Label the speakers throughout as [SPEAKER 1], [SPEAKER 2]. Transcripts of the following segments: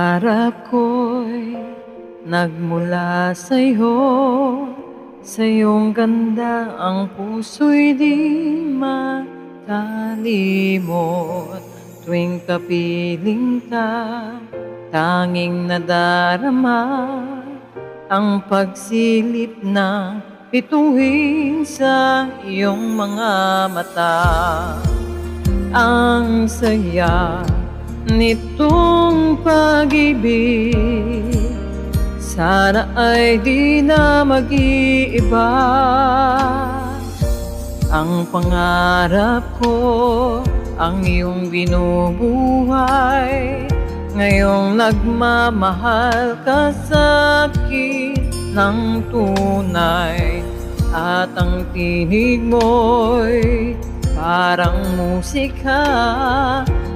[SPEAKER 1] pangarap ko'y nagmula sa'yo. Sa iyong ganda ang puso'y di makalimot. Tuwing kapiling ka, tanging nadarama ang pagsilip ng bituin sa iyong mga mata. Ang saya nitong pag-ibig, sana ay di na mag-iiba. Ang pangarap ko, ang iyong binubuhay, ngayong nagmamahal ka sa akin ng tunay. At ang tinig mo'y parang musika,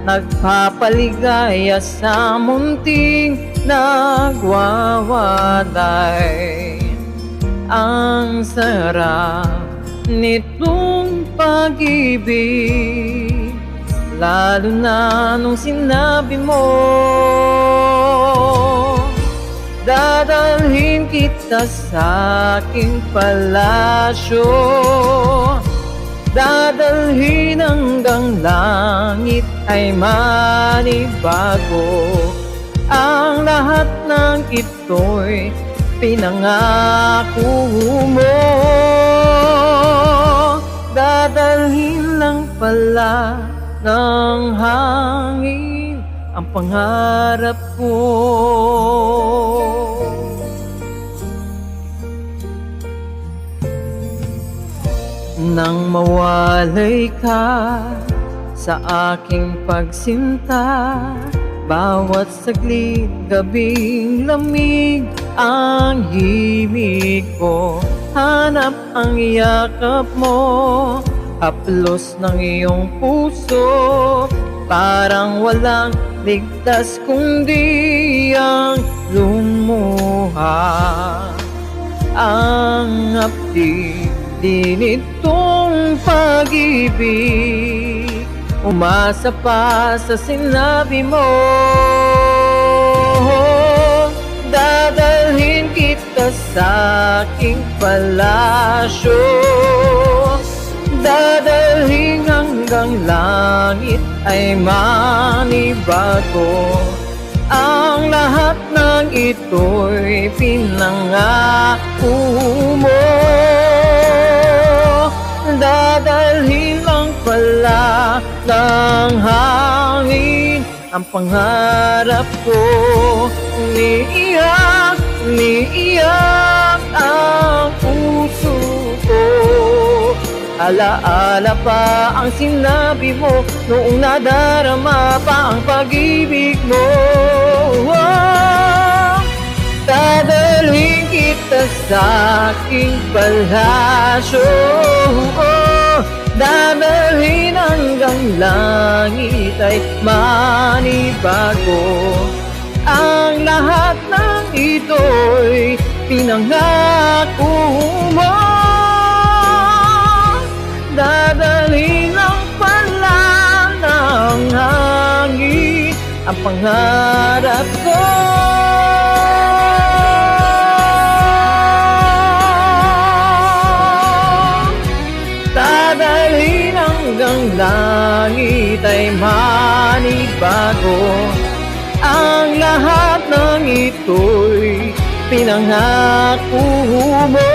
[SPEAKER 1] nagpapaligaya sa munting nagwawalay. Ang sarap nitong pag-ibig, lalo na nung sinabi mo, dadalhin kita sa aking palasyo, dadalhin hanggang langit ay manibago. Ang lahat ng ito'y pinangako mo, dadalhin lang pala ng hangin ang pangarap ko. Nang mawalay ka sa aking pagsinta, bawat saglit gabing lamig ang himig ko. Hanap ang yakap mo, haplos ng iyong puso, parang walang ligtas kundi ang lumuha. Ang hapdi di nitong pag-ibig, umasa pa sa sinabi mo, dadalhin kita sa aking palasyo, dadalhin hanggang langit ay manibago. Ang lahat ng ito'y pinangako mo, dadalhin lang pala ng hangin ang pangarap ko. Umiiyak, umiiyak ang puso ko, alaala pa ang sinabi mo noong nadarama pa ang pag-ibig mo. Dadalhin kita sa aking palasyo, dadalhin hanggang langit ay manibago. Ang lahat ng ito'y pinangako mo, dadalhin lang pala ng hangin ang pangarap ko. Dadalhin hanggang langit ay manibago. Ang lahat ng ito'y pinangako mo,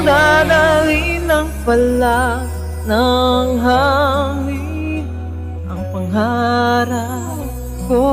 [SPEAKER 1] dadalhin lang pala ng hangin ang pangarap ko.